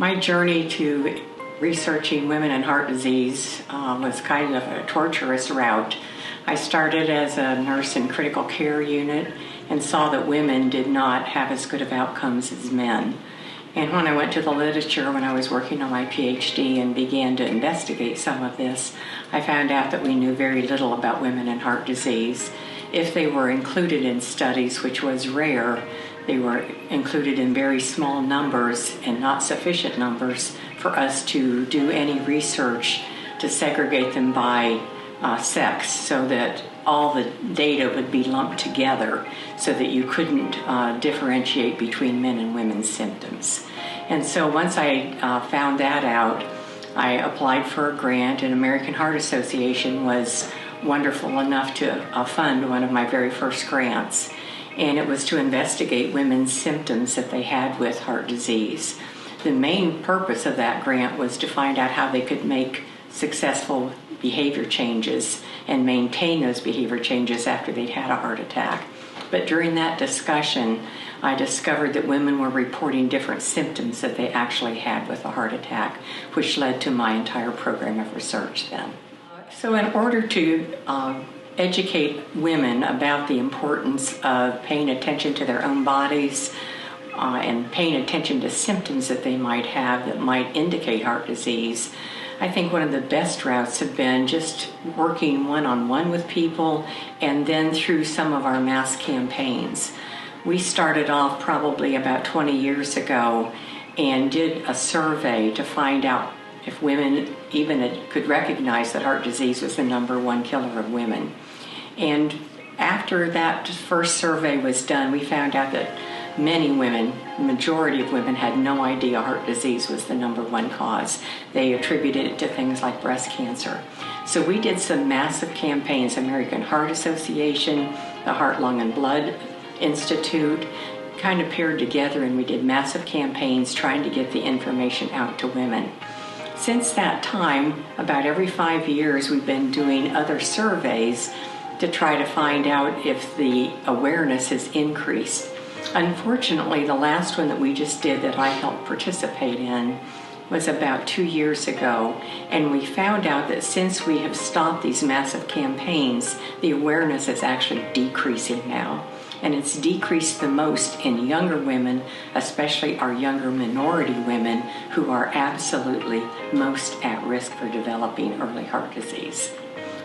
My journey to researching women and heart disease was kind of a torturous route. I started as a nurse in critical care unit and saw that women did not have as good of outcomes as men. And when I went to the literature when I was working on my PhD and began to investigate some of this, I found out that we knew very little about women and heart disease. If they were included in studies, which was rare, they were included in very small numbers and not sufficient numbers for us to do any research to segregate them by sex, so that all the data would be lumped together so that you couldn't differentiate between men and women's symptoms. And so once I found that out, I applied for a grant, and American Heart Association was wonderful enough to fund one of my very first grants. And it was to investigate women's symptoms that they had with heart disease. The main purpose of that grant was to find out how they could make successful behavior changes and maintain those behavior changes after they'd had a heart attack. But during that discussion, I discovered that women were reporting different symptoms that they actually had with a heart attack, which led to my entire program of research then. So in order to educate women about the importance of paying attention to their own bodies and paying attention to symptoms that they might have that might indicate heart disease, I think one of the best routes have been just working one-on-one with people and then through some of our mass campaigns. We started off probably about 20 years ago and did a survey to find out if women even could recognize that heart disease was the #1 killer of women. And after that first survey was done, we found out that many women, the majority of women, had no idea heart disease was the #1 cause. They attributed it to things like breast cancer. So we did some massive campaigns. American Heart Association, the Heart, Lung, and Blood Institute kind of paired together, and we did massive campaigns trying to get the information out to women. Since that time, about every 5 years, we've been doing other surveys to try to find out if the awareness has increased. Unfortunately, the last one that we just did that I helped participate in was about 2 years ago, and we found out that since we have stopped these massive campaigns, the awareness is actually decreasing now. And it's decreased the most in younger women, especially our younger minority women, who are absolutely most at risk for developing early heart disease.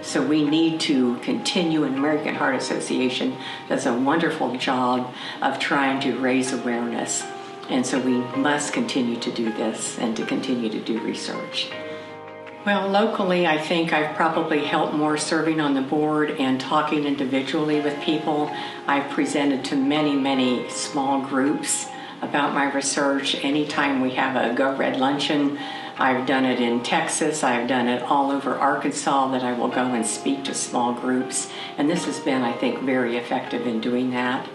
So we need to continue, and American Heart Association does a wonderful job of trying to raise awareness. And so we must continue to do this and to continue to do research. Well, locally, I think I've probably helped more serving on the board and talking individually with people. I've presented to many, many small groups about my research. Anytime we have a Go Red Luncheon, I've done it in Texas, I've done it all over Arkansas, that I will go and speak to small groups. And this has been, I think, very effective in doing that.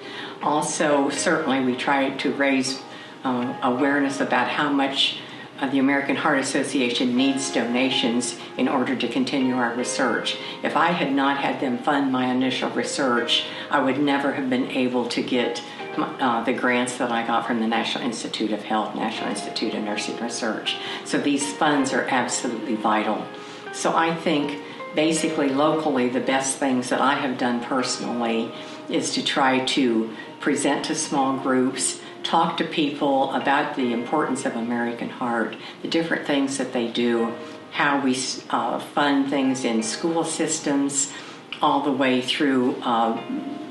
Also, certainly we try to raise awareness about how much the American Heart Association needs donations in order to continue our research. If I had not had them fund my initial research, I would never have been able to get the grants that I got from the National Institute of Health, National Institute of Nursing Research. So these funds are absolutely vital. So I think basically locally the best things that I have done personally is to try to present to small groups, talk to people about the importance of American Heart, the different things that they do, how we fund things in school systems, all the way through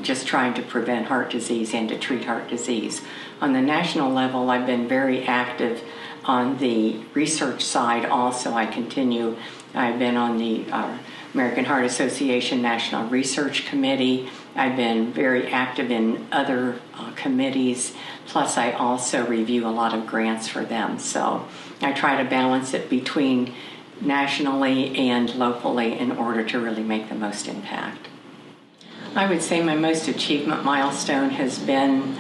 just trying to prevent heart disease and to treat heart disease. On the national level, I've been very active on the research side also. I've been on the American Heart Association National Research Committee. I've been very active in other committees, plus I also review a lot of grants for them. So I try to balance it between nationally and locally in order to really make the most impact. I would say my most achievement milestone has been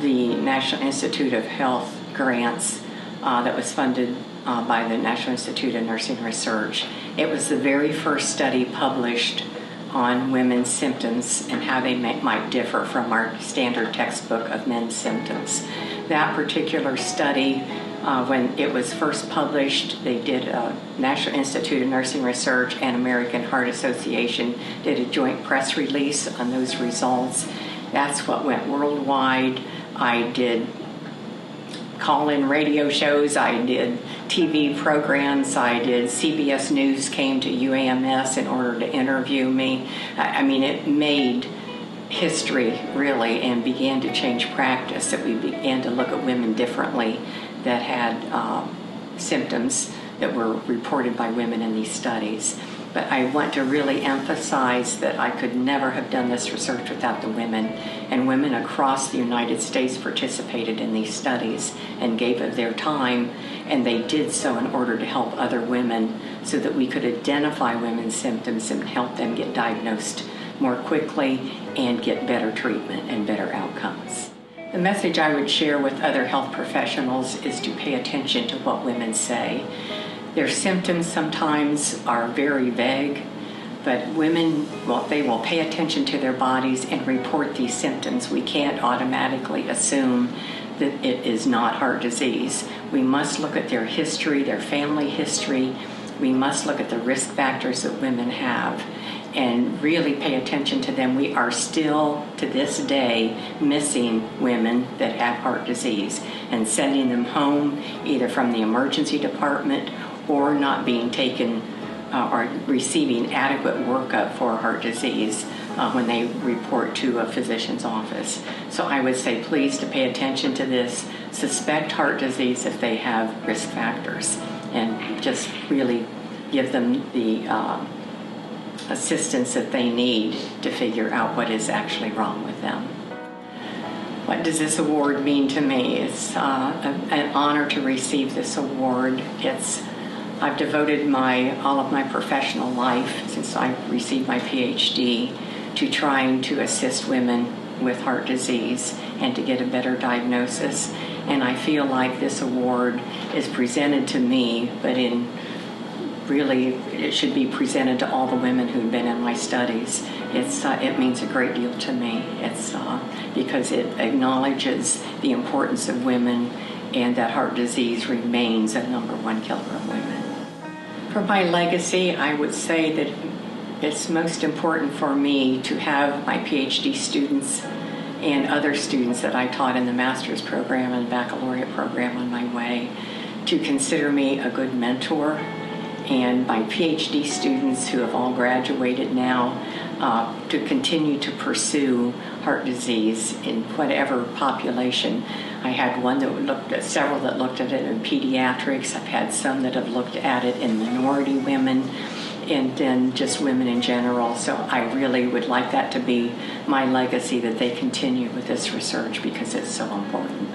the National Institute of Health grants that was funded by the National Institute of Nursing Research. It was the very first study published on women's symptoms and how they might differ from our standard textbook of men's symptoms. That particular study When it was first published, they did National Institute of Nursing Research and American Heart Association did a joint press release on those results. That's what went worldwide. I did call-in radio shows, I did TV programs, I did CBS News came to UAMS in order to interview me. I mean, it made history, really, and began to change practice, that we began to look at women differently that had symptoms that were reported by women in these studies. But I want to really emphasize that I could never have done this research without the women. And women across the United States participated in these studies and gave of their time, and they did so in order to help other women so that we could identify women's symptoms and help them get diagnosed more quickly and get better treatment and better outcomes. The message I would share with other health professionals is to pay attention to what women say. Their symptoms sometimes are very vague, but women, well, they will pay attention to their bodies and report these symptoms. We can't automatically assume that it is not heart disease. We must look at their history, their family history. We must look at the risk factors that women have and really pay attention to them. We are still, to this day, missing women that have heart disease and sending them home either from the emergency department or not being taken or receiving adequate workup for heart disease when they report to a physician's office. So I would say please to pay attention to this, suspect heart disease if they have risk factors, and just really give them the assistance that they need to figure out what is actually wrong with them. What does this award mean to me? It's an honor to receive this award. I've devoted all of my professional life since I received my PhD to trying to assist women with heart disease and to get a better diagnosis. And I feel like this award is presented to me, but it should be presented to all the women who've been in my studies. It means a great deal to me. It's because it acknowledges the importance of women and that heart disease remains a #1 killer of women. For my legacy, I would say that it's most important for me to have my PhD students and other students that I taught in the master's program and baccalaureate program on my way to consider me a good mentor, and my PhD students who have all graduated now to continue to pursue heart disease in whatever population. I had several that looked at it in pediatrics. I've had some that have looked at it in minority women, and then just women in general. So I really would like that to be my legacy, that they continue with this research because it's so important.